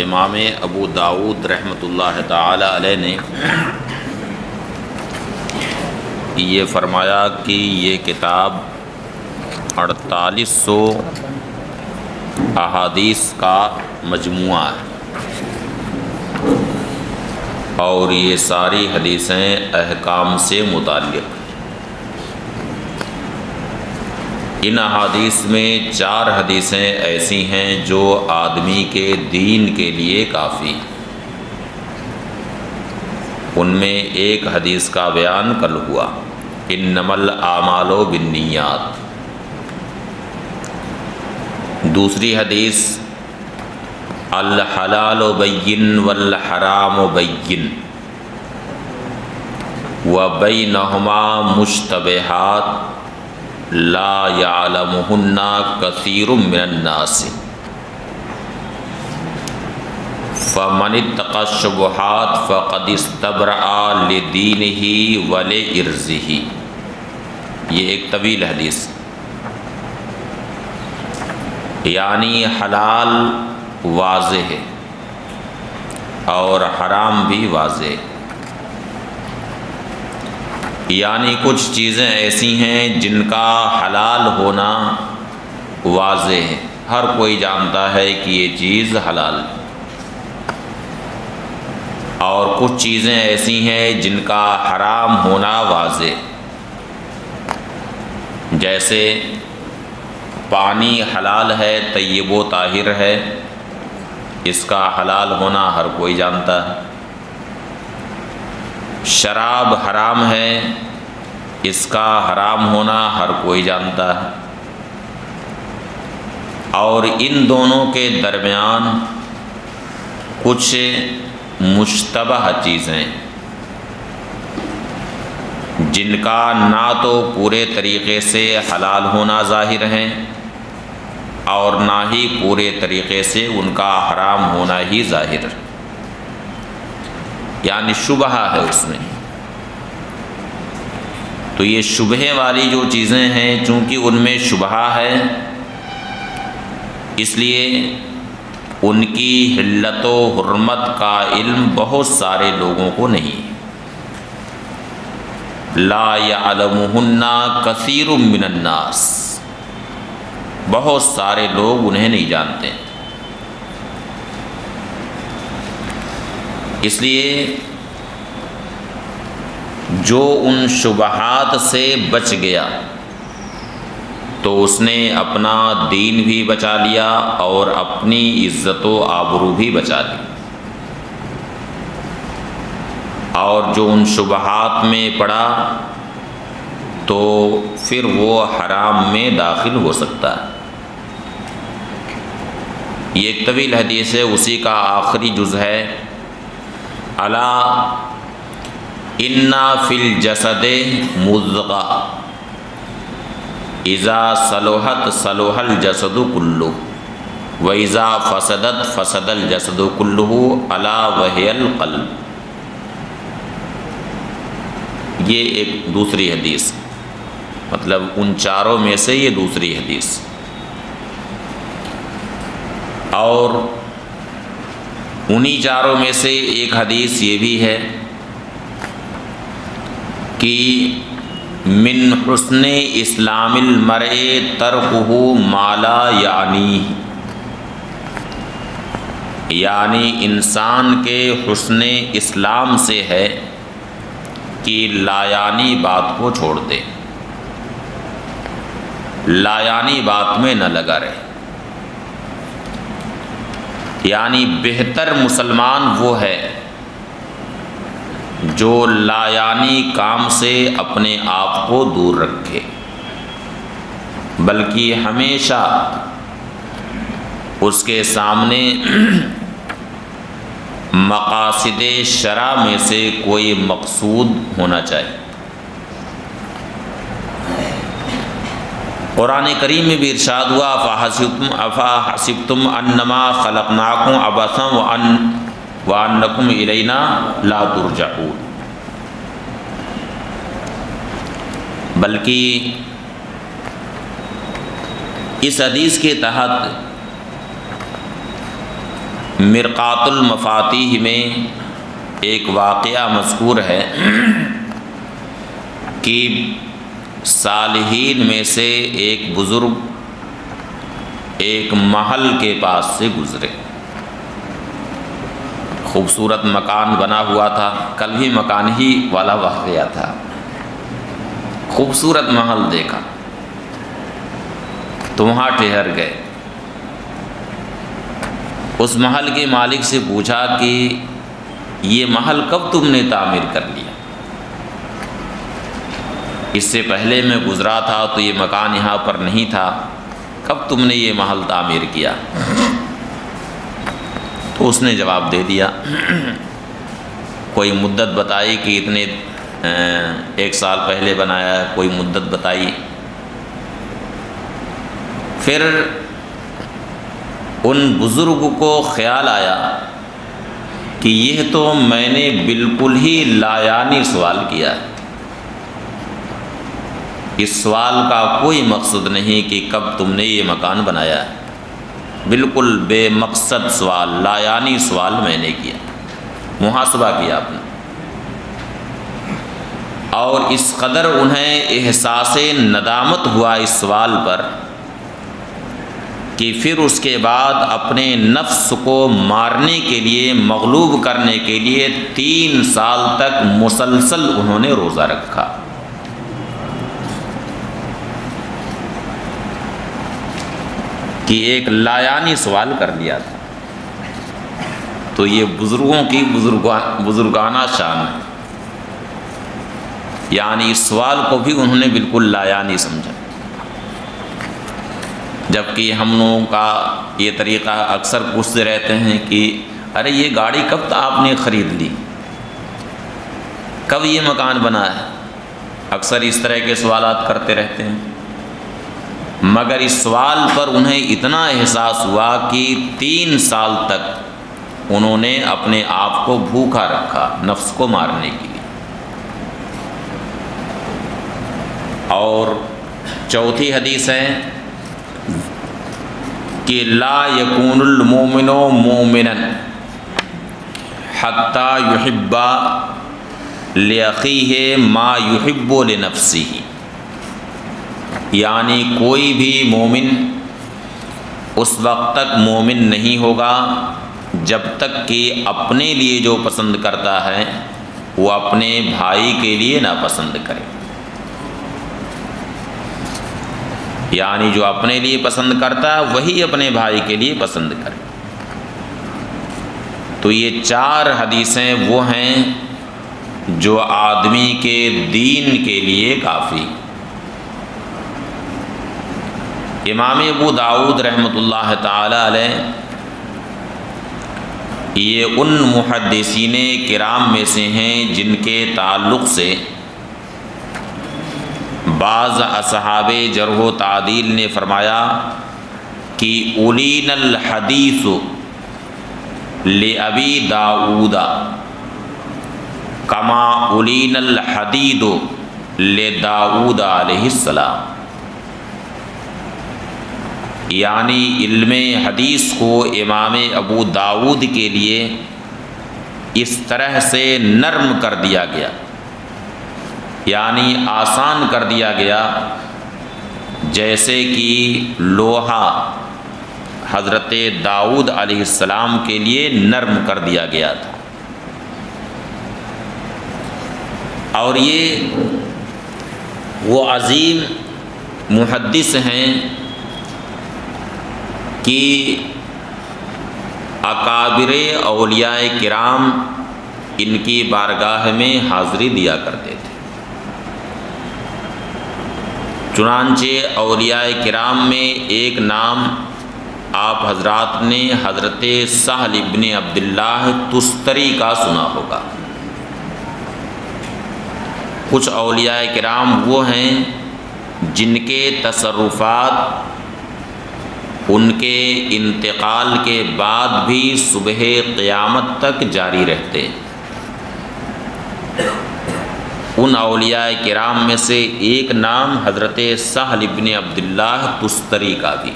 امام ابو داؤد رحمۃ اللہ تعالی علیہ نے یہ فرمایا کہ یہ کتاب 4800 احادیث کا مجموعہ ہے اور یہ ساری حدیثیں احکام سے متعلق۔ ان احادیث میں 4 حدیثیں ایسی ہیں جو آدمی کے دین کے لیے کافی ہیں۔ ان میں ایک حدیث کا بیان کل ہوا، انما الاعمال بالنیات۔ دوسری حدیث الحلال بین والحرام بین وبینہما مشتبہات لا یعلمہن کثیر من الناس فمن اتقى الشبہات فقد استبرأ لدینہ ولعرضہ۔ یہ ایک طویل حدیث، یعنی حلال واضح ہے اور حرام بھی واضح ہے، یعنی کچھ چیزیں ایسی ہیں جن کا حلال ہونا واضح ہے، ہر کوئی جانتا ہے کہ یہ چیز حلال ہے، اور کچھ چیزیں ایسی ہیں جن کا حرام ہونا واضح، جیسے پانی حلال ہے، طیب و طاہر ہے، اس کا حلال ہونا ہر کوئی جانتا ہے۔ شراب حرام ہے، اس کا حرام ہونا ہر کوئی جانتا ہے، اور ان دونوں کے درمیان کچھ مشتبہ چیزیں جن کا نہ تو پورے طریقے سے حلال ہونا ظاہر ہے اور نہ ہی پورے طریقے سے ان کا حرام ہونا ہی ظاہر ہے، یعنی شبہ ہے اس میں۔ تو یہ شبہے والی جو چیزیں ہیں، چونکہ ان میں شبہ ہے، اس لیے ان کی حلت و حرمت کا علم بہت سارے لوگوں کو نہیں۔ لا یعلمہن کثیر من الناس، بہت سارے لوگ انہیں نہیں جانتے، اس لیے جو ان شبہات سے بچ گیا تو اس نے اپنا دین بھی بچا لیا اور اپنی عزت و آبرو بھی بچا لی، اور جو ان شبہات میں پڑا تو پھر وہ حرام میں داخل ہو سکتا ہے۔ یہ ایک طویل حدیث ہے، اسی کا آخری جز ہے، الا ان فی الجسد مضغہ اذا صلحت صلح الجسد کلہ واذا فسدت فسد الجسد کلہ الا وہی القلب۔ یہ ایک دوسری حدیث، مطلب ان چاروں میں سے یہ دوسری حدیث، اور انہی چاروں میں سے ایک حدیث یہ بھی ہے کہ من حسن اسلام المرء ترکہ ما لا یعنیہ، یعنی انسان کے حسن اسلام سے ہے کہ لایعنی بات کو چھوڑ دے، لایعنی بات میں نہ لگا رہے، یعنی بہتر مسلمان وہ ہے جو لایعنی کام سے اپنے آپ کو دور رکھے، بلکہ ہمیشہ اس کے سامنے مقاصد شرع میں سے کوئی مقصود ہونا چاہیے۔ قرآن کریم میں بھی ارشاد ہوا افحسبتم انما خلقناکم عبثا وانکم الینا لا ترجعون، بلکہ اس حدیث کے تحت مرقات المفاتیح میں ایک واقعہ مذکور ہے کہ صالحین میں سے ایک بزرگ ایک محل کے پاس سے گزرے. خوبصورت مکان بنا ہوا تھا، کل بھی مکان ہی والا واقعہ تھا. خوبصورت محل دیکھا تو وہاں ٹھہر گئے. اس محل کے مالک سے پوچھا کہ یہ محل کب تم نے تعمیر کر لیا؟ اس سے پہلے میں گزرا تھا تو یہ مکان یہاں پر نہیں تھا، کب تم نے یہ محل تعمیر کیا؟ تو اس نے جواب دے دیا، کوئی مدت بتائی کہ اتنے 1 سال پہلے بنایا ہے، کوئی مدت بتائی. پھر ان بزرگ کو خیال آیا کہ یہ تو میں نے بالکل ہی لایعنی سوال کیا ہے، اس سوال کا کوئی مقصد نہیں کہ کب تم نے یہ مکان بنایا ہے. بالکل بے مقصد سوال، لایعنی سوال میں نے کیا، محاسبہ کیا آپ نے. اور اس قدر انہیں احساس ندامت ہوا اس سوال پر کہ پھر اس کے بعد اپنے نفس کو مارنے کے لیے، مغلوب کرنے کے لیے 3 سال تک مسلسل انہوں نے روزہ رکھا. کہ ایک لایعنی سوال کر لیا تھا. تو یہ بزرگوں کی بزرگانہ شان ہے، یعنی اس سوال کو بھی انہوں نے بالکل لایعنی سمجھا. جبکہ ہم لوگوں کا یہ طریقہ اکثر پوچھتے رہتے ہیں کہ ارے یہ گاڑی کب آپ نے خرید لی، کب یہ مکان بنا ہے؟ اکثر اس طرح کے سوالات کرتے رہتے ہیں. مگر اس سوال پر انہیں اتنا احساس ہوا کہ 3 سال تک انہوں نے اپنے آپ کو بھوکا رکھا نفس کو مارنے کے لیے. اور چوتھی حدیث ہے کہ لا یکون المؤمن مؤمنا حتی یحب لأخیہ ما یحب لنفسہ. یعنی کوئی بھی مومن اس وقت تک مومن نہیں ہوگا جب تک کہ اپنے لیے جو پسند کرتا ہے وہ اپنے بھائی کے لیے نہ پسند کرے. یعنی جو اپنے لیے پسند کرتا ہے وہی اپنے بھائی کے لیے پسند کرے. تو یہ 4 حدیثیں وہ ہیں جو آدمی کے دین کے لیے کافی. امام ابو داؤد رحمۃ اللہ تعالی علیہ یہ ان محدثین کرام میں سے ہیں جن کے تعلق سے بعض اصحاب جرح و تعدیل نے فرمایا کہ اولین الحدیث لأبی داؤد کما اولین الحدید لداؤد علیہ السلام. یعنی علم حدیث کو امام ابو داؤد کے لیے اس طرح سے نرم کر دیا گیا، یعنی آسان کر دیا گیا جیسے کہ لوہا حضرت داؤد علیہ السلام کے لیے نرم کر دیا گیا تھا. اور یہ وہ عظیم محدث ہیں کہ اکابر اولیاء کرام ان کی بارگاہ میں حاضری دیا کرتے تھے. چنانچہ اولیاء کرام میں ایک نام آپ حضرات نے حضرت سہل ابن عبداللہ تستری کا سنا ہوگا. کچھ اولیاء کرام وہ ہیں جن کے تصرفات ان کے انتقال کے بعد بھی صبح قیامت تک جاری رہتے. ان اولیاء کرام میں سے ایک نام حضرت سہل ابن عبداللہ تستری کا بھی.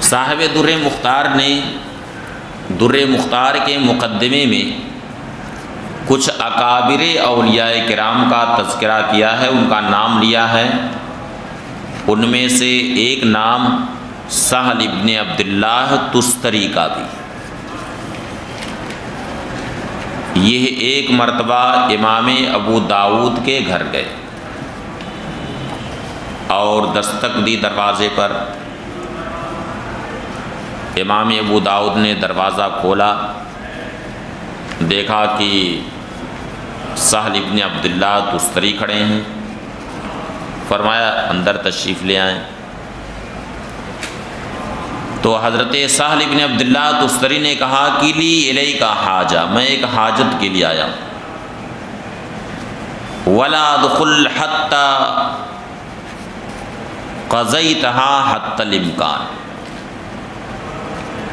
صاحب در مختار نے در مختار کے مقدمے میں کچھ اکابر اولیاء کرام کا تذکرہ کیا ہے، ان کا نام لیا ہے۔ ان میں سے ایک نام سہل ابن عبداللہ تستری کا بھی۔ یہ ایک مرتبہ امام ابو داؤد کے گھر گئے اور دستک دی دروازے پر۔ امام ابو داؤد نے دروازہ کھولا، دیکھا کہ سہل ابن عبداللہ تستری کھڑے ہیں، فرمایا اندر تشریف لے آئیں۔ تو حضرت سہل ابن عبداللہ تستری نے کہا کہ لی الیک حاجہ، میں ایک حاجت کے لیے آیا ہوں۔ ولا ادخل حتی قضیتها حتی الامکان،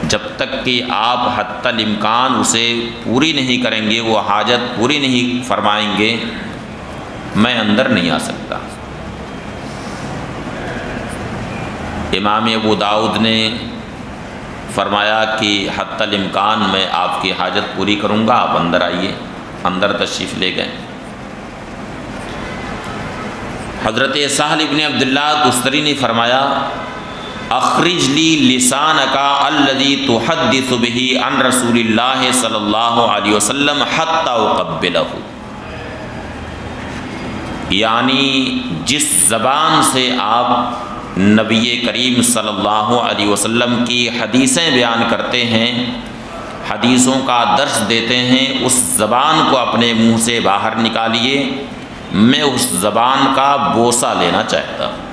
جب تک کہ آپ حتی الامکان اسے پوری نہیں کریں گے، وہ حاجت پوری نہیں فرمائیں گے، میں اندر نہیں آ سکتا۔ امام ابو داؤد نے فرمایا کہ حتی الامکان میں آپ کی حاجت پوری کروں گا، آپ اندر آئیے۔ اندر تشریف لے گئے۔ حضرت سہل ابن عبداللہ تستری نے فرمایا اخرج لی لسانک الذی تحدث به عن رسول اللہ صلی اللہ علیہ وسلم حتی اقبلہ، یعنی جس زبان سے آپ نبی کریم صلی اللہ علیہ وسلم کی حدیثیں بیان کرتے ہیں، حدیثوں کا درس دیتے ہیں، اس زبان کو اپنے منہ سے باہر نکالیے، میں اس زبان کا بوسہ لینا چاہتا ہوں،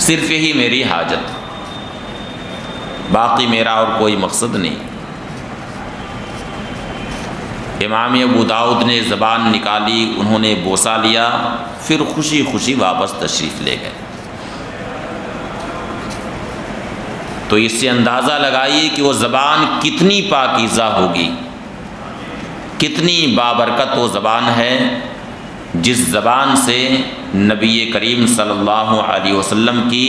صرف یہی میری حاجت، باقی میرا اور کوئی مقصد نہیں۔ امام ابو داؤد نے زبان نکالی، انہوں نے بوسہ لیا، پھر خوشی خوشی واپس تشریف لے گئے۔ تو اس سے اندازہ لگائیے کہ وہ زبان کتنی پاکیزہ ہوگی، کتنی بابرکت وہ زبان ہے جس زبان سے نبی کریم صلی اللہ علیہ وسلم کی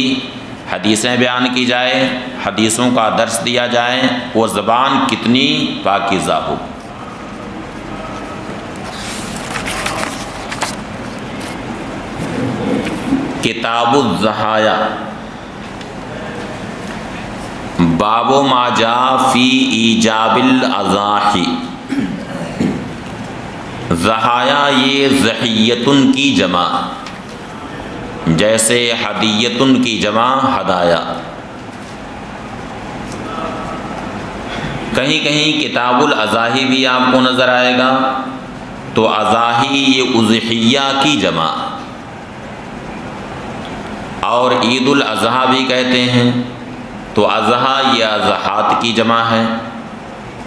حدیثیں بیان کی جائے، حدیثوں کا درس دیا جائے، وہ زبان کتنی پاکیزہ ہو۔ کتاب الضحایا، باب ما جاء فی ایجاب الاضاحی۔ ضحایا یہ ضحیتن کی جمع، جیسے ہدیتن کی جمع ہدایا۔ کہیں کہیں کتاب الاضاحی بھی آپ کو نظر آئے گا، تو اضاحی یہ اضحیہ کی جمع، اور عید الاضحیٰ بھی کہتے ہیں، تو اضحیٰ یہ اضحات کی جمع ہے،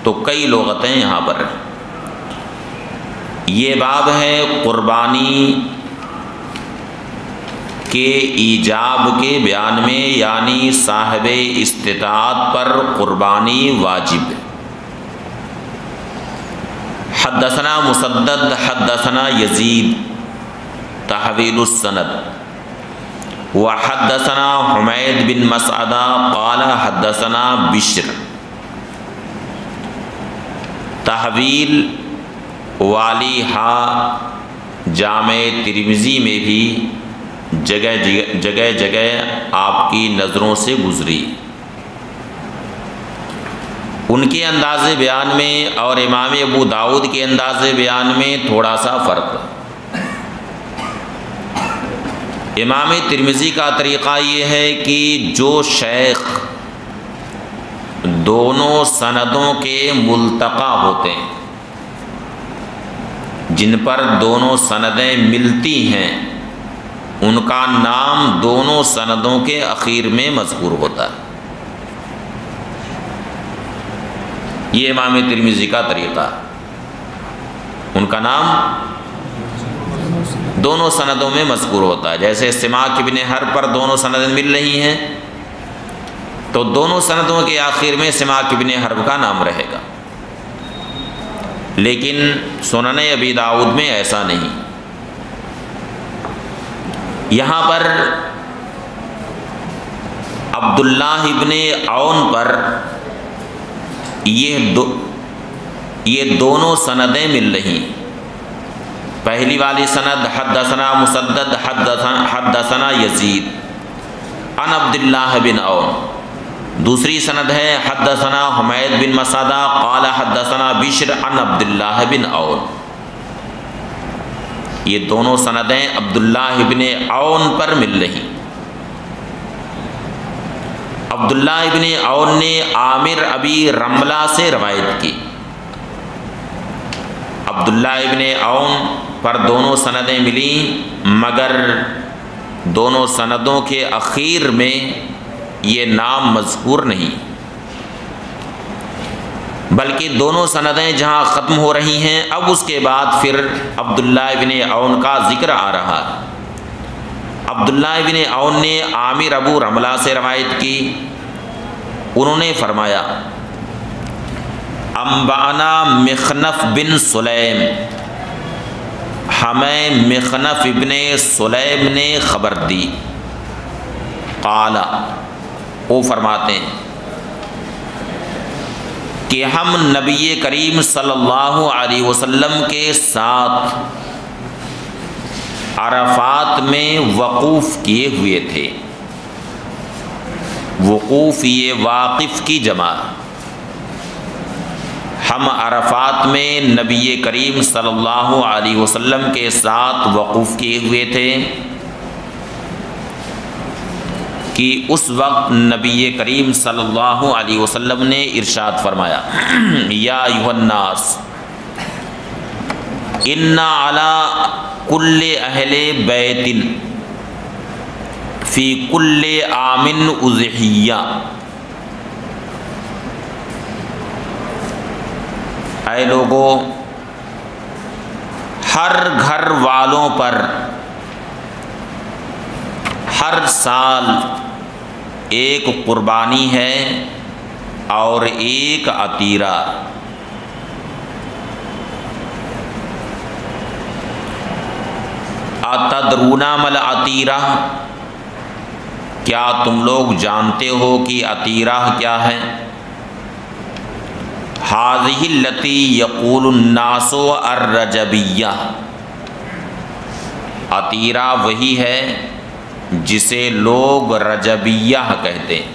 تو کئی لغتیں یہاں پر ہیں۔ یہ باب ہے قربانی کے ایجاب کے بیان میں، یعنی صاحب استطاعت پر قربانی واجب ہے۔ حدثنا مسدد حدثنا یزید تحویل السند، وحدثنا حمید بن مسعدہ قال حدثنا بشر۔ تحویل والی ہا جامع ترمذی میں بھی جگہ جگہ آپ کی نظروں سے گزری۔ ان کے انداز بیان میں اور امام ابو داؤد کے انداز بیان میں تھوڑا سا فرق۔ امام ترمذی کا طریقہ یہ ہے کہ جو شیخ دونوں سندوں کے ملتقا ہوتے ہیں، جن پر دونوں سندیں ملتی ہیں، ان کا نام دونوں سندوں کے اخیر میں مذکور ہوتا ہے۔ یہ امام ترمذی کا طریقہ، ان کا نام دونوں سندوں میں مذکور ہوتا ہے۔ جیسے سماک ابن حرب پر دونوں سندیں مل رہی ہیں، تو دونوں سندوں کے آخر میں سماک ابن حرب کا نام رہے گا، لیکن سنن ابی داؤد میں ایسا نہیں۔ یہاں پر عبداللہ ابن عون پر یہ دونوں سندیں مل رہی. پہلی والی سند حدثنا مسدد حدثنا یزید عن عبداللہ بن عون. دوسری سند ہے حدثنا حمید بن مسعدہ قال حدثنا بشر عن عبداللہ بن عون. یہ دونوں سندیں عبداللہ بن عون پر مل رہی. عبداللہ ابن عون نے عامر ابی رملہ سے روایت کی. عبداللہ ابن عون پر دونوں سندیں ملیں، مگر دونوں سندوں کے اخیر میں یہ نام مذکور نہیں، بلکہ دونوں سندیں جہاں ختم ہو رہی ہیں اب اس کے بعد پھر عبداللہ ابن عون کا ذکر آ رہا ہے. عبداللہ ابن عون نے عامر ابو رملہ سے روایت کی. انہوں نے فرمایا انبأنا مخنف بن سلیم، ہمیں مخنف ابن سلیم نے خبر دی. قال، وہ فرماتے ہیں کہ ہم نبی کریم صلی اللہ علیہ وسلم کے ساتھ عرفات میں وقوف کیے ہوئے تھے. وقوف یہ واقف کی جمع. ہم عرفات میں نبی کریم صلی اللہ علیہ وسلم کے ساتھ وقوف کیے ہوئے تھے کہ اس وقت نبی کریم صلی اللہ علیہ وسلم نے ارشاد فرمایا یا ایھا الناس ان علی کل اہل بیت فی کل عام اضحیہ. اے لوگو، ہر گھر والوں پر ہر سال ایک قربانی ہے اور ایک عطیرہ. اتدرون ما العطیرہ، کیا تم لوگ جانتے ہو کہ عطیرہ کیا ہے؟ ھذہ التی یقول الناس الرجبیہ، عطیرہ وہی ہے جسے لوگ رجبیہ کہتے ہیں.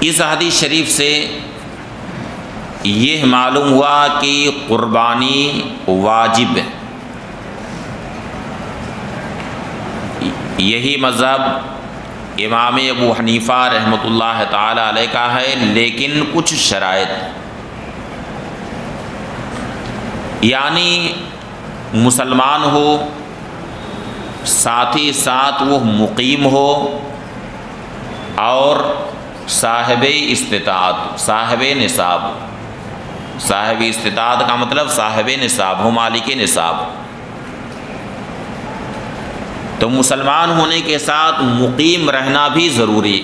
اس حدیث شریف سے یہ معلوم ہوا کہ قربانی واجب ہے. یہی مذہب امام ابو حنیفہ رحمۃ اللہ تعالی علیہ کا ہے، لیکن کچھ شرائط، یعنی مسلمان ہو، ساتھ ہی ساتھ وہ مقیم ہو اور صاحب استطاعت، صاحب نصاب. صاحب استطاعت کا مطلب صاحب نصاب ہو، مالک نصاب. تو مسلمان ہونے کے ساتھ مقیم رہنا بھی ضروری.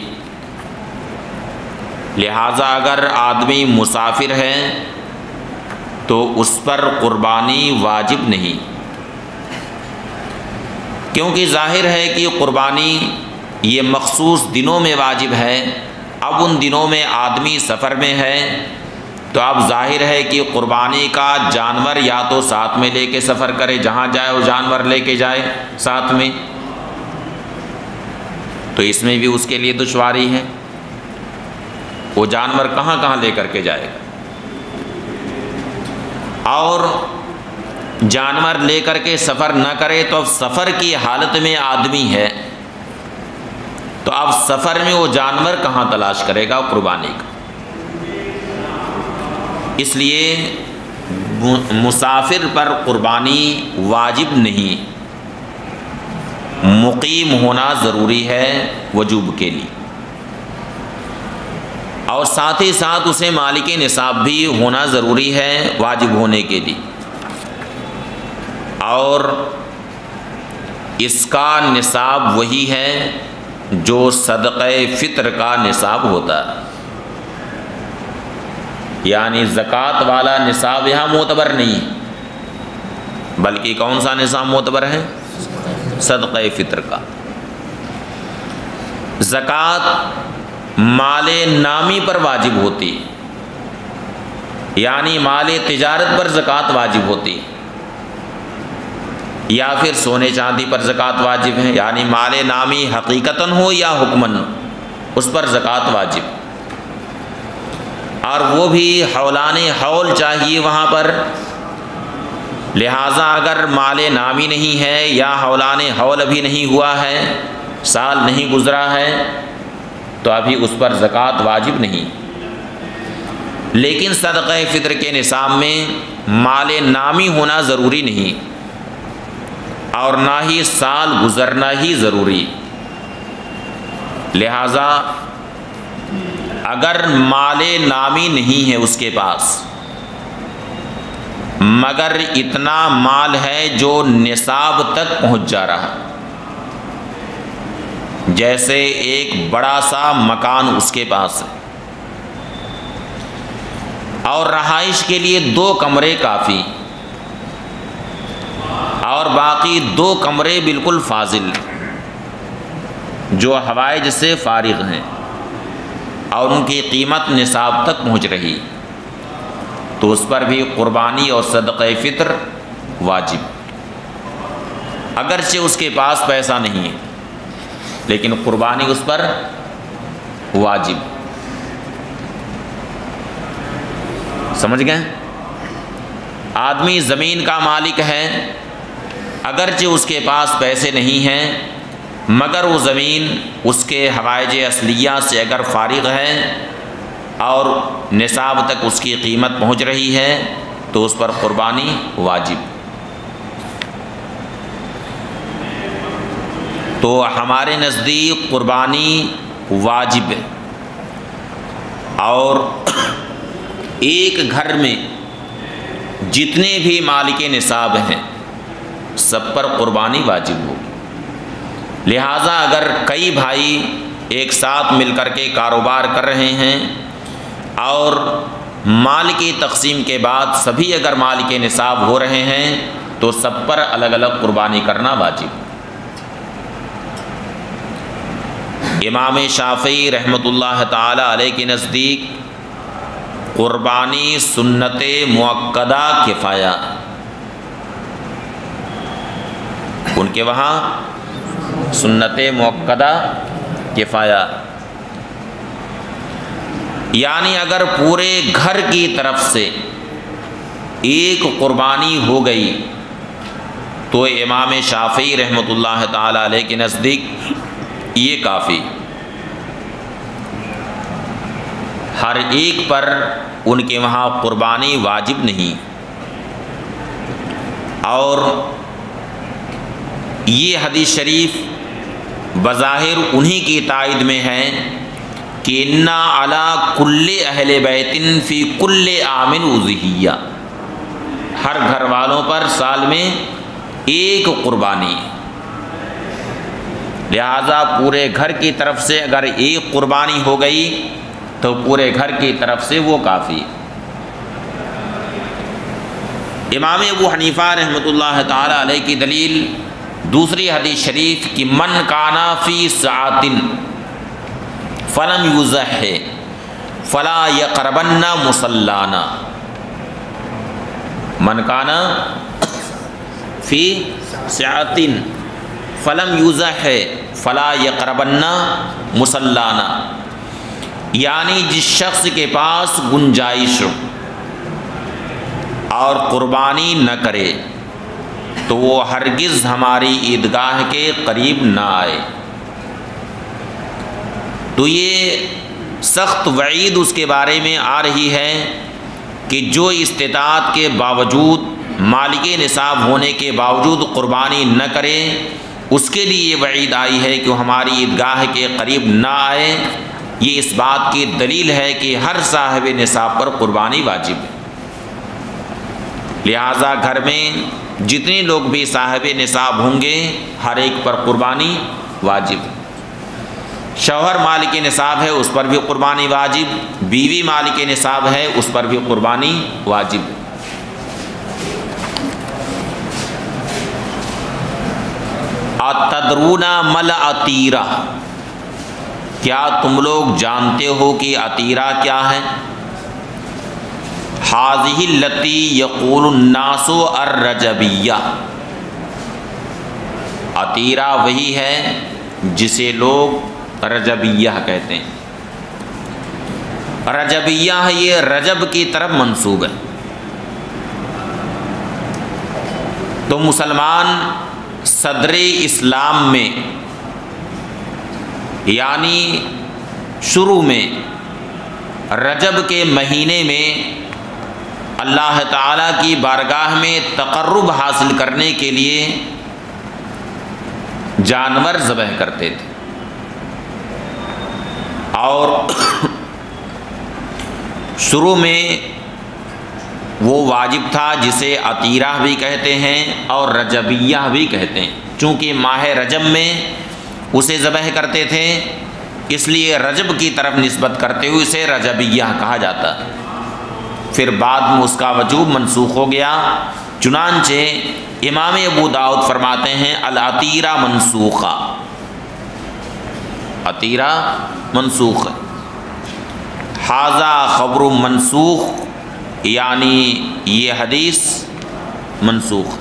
لہٰذا اگر آدمی مسافر ہے تو اس پر قربانی واجب نہیں، کیونکہ ظاہر ہے کہ قربانی یہ مخصوص دنوں میں واجب ہے. اب ان دنوں میں آدمی سفر میں ہے تو اب ظاہر ہے کہ قربانی کا جانور یا تو ساتھ میں لے کے سفر کرے، جہاں جائے وہ جانور لے کے جائے ساتھ میں، تو اس میں بھی اس کے لیے دشواری ہے. وہ جانور کہاں کہاں لے کر کے جائے گا، اور جانور لے کر کے سفر نہ کرے تو اب سفر کی حالت میں آدمی ہے تو اب سفر میں وہ جانور کہاں تلاش کرے گا قربانی کا. اس لیے مسافر پر قربانی واجب نہیں، مقیم ہونا ضروری ہے وجوب کے لیے، اور ساتھ ہی ساتھ اسے مالک نصاب بھی ہونا ضروری ہے واجب ہونے کے لیے. اور اس کا نصاب وہی ہے جو صدقہ فطر کا نصاب ہوتا ہے، یعنی زکوٰۃ والا نصاب یہاں معتبر نہیں، بلکہ کون سا نصاب معتبر ہے؟ صدقہ فطر کا. زکوٰۃ مال نامی پر واجب ہوتی، یعنی مال تجارت پر زکوٰۃ واجب ہوتی، یا پھر سونے چاندی پر زکوٰۃ واجب ہے، یعنی مال نامی حقیقتاً ہو یا حکماً اس پر زکوٰۃ واجب، اور وہ بھی حولان حول چاہیے وہاں پر۔ لہٰذا اگر مال نامی نہیں ہے یا حولان حول ابھی نہیں ہوا ہے، سال نہیں گزرا ہے، تو ابھی اس پر زکوٰۃ واجب نہیں۔ لیکن صدقہ فطر کے نصاب میں مال نامی ہونا ضروری نہیں، اور نہ ہی سال گزرنا ہی ضروری۔ لہٰذا اگر مال نامی نہیں ہے اس کے پاس، مگر اتنا مال ہے جو نصاب تک پہنچ جا رہا، جیسے ایک بڑا سا مکان اس کے پاس ہے اور رہائش کے لیے 2 کمرے کافی، اور باقی 2 کمرے بالکل فاضل جو حوائج سے فارغ ہیں، اور ان کی قیمت نصاب تک پہنچ رہی، تو اس پر بھی قربانی اور صدقہ فطر واجب، اگرچہ اس کے پاس پیسہ نہیں ہے لیکن قربانی اس پر واجب۔ سمجھ گئے؟ آدمی زمین کا مالک ہے، اگرچہ اس کے پاس پیسے نہیں ہیں، مگر وہ زمین اس کے حوائج اصلیہ سے اگر فارغ ہے اور نصاب تک اس کی قیمت پہنچ رہی ہے تو اس پر قربانی واجب۔ تو ہمارے نزدیک قربانی واجب ہے، اور ایک گھر میں جتنے بھی مالک نصاب ہیں سب پر قربانی واجب ہوگی۔ لہٰذا اگر کئی بھائی ایک ساتھ مل کر کے کاروبار کر رہے ہیں اور مال کی تقسیم کے بعد سبھی اگر مال کے نصاب ہو رہے ہیں تو سب پر الگ الگ قربانی کرنا واجب۔ امام شافعی رحمۃ اللہ تعالی علیہ کے نزدیک قربانی سنت مؤکدہ کفایہ، ان کے وہاں سنت مؤکدہ کفایہ، یعنی اگر پورے گھر کی طرف سے ایک قربانی ہو گئی تو امام شافعی رحمۃ اللہ تعالی علیہ کے نزدیک یہ کافی، ہر ایک پر ان کے وہاں قربانی واجب نہیں۔ اور یہ حدیث شریف بظاہر انہی کی تائید میں ہے کہ انا علی کل اہل بیت فی کل عام اضحیہ، ہر گھر والوں پر سال میں ایک قربانی، لہذا پورے گھر کی طرف سے اگر ایک قربانی ہو گئی تو پورے گھر کی طرف سے وہ کافی۔ امام ابو حنیفہ رحمۃ اللہ تعالی علیہ کی دلیل دوسری حدیث شریف کی من کانا فی ساعۃ فلم یضح فلا یقربن مصلانا، من کانا فی ساعۃ فلم یضح فلا یقربن مصلانا، یعنی جس شخص کے پاس گنجائش اور قربانی نہ کرے تو وہ ہرگز ہماری عیدگاہ کے قریب نہ آئے۔ تو یہ سخت وعید اس کے بارے میں آ رہی ہے کہ جو استطاعت کے باوجود، مالک نصاب ہونے کے باوجود قربانی نہ کرے، اس کے لیے یہ وعید آئی ہے کہ وہ ہماری عیدگاہ کے قریب نہ آئے۔ یہ اس بات کی دلیل ہے کہ ہر صاحب نصاب پر قربانی واجب ہے، لہٰذا گھر میں جتنے لوگ بھی صاحب نصاب ہوں گے ہر ایک پر قربانی واجب۔ شوہر مالک نصاب ہے اس پر بھی قربانی واجب، بیوی مالک نصاب ہے اس پر بھی قربانی واجب۔ اتدرون مل عتیرہ، کیا تم لوگ جانتے ہو کہ عطیرہ کیا ہے؟ ھذہ التی یقول الناس الرجبیہ، عطیرہ وہی ہے جسے لوگ رجبیہ کہتے ہیں۔ رجبیہ ہے، یہ رجب کی طرف منسوب ہے۔ تو مسلمان صدر اسلام میں یعنی شروع میں رجب کے مہینے میں اللہ تعالیٰ کی بارگاہ میں تقرب حاصل کرنے کے لیے جانور ذبح کرتے تھے، اور شروع میں وہ واجب تھا جسے عطیرہ بھی کہتے ہیں اور رجبیہ بھی کہتے ہیں۔ چونکہ ماہ رجب میں اسے ذبح کرتے تھے، اس لیے رجب کی طرف نسبت کرتے ہوئے اسے رجبیہ کہا جاتا ہے۔ پھر بعد میں اس کا وجوب منسوخ ہو گیا، چنانچہ امام ابو داؤد فرماتے ہیں العطیرہ منسوخہ، عطیرہ منسوخ ہے۔ ھذا خبر منسوخ، یعنی یہ حدیث منسوخ۔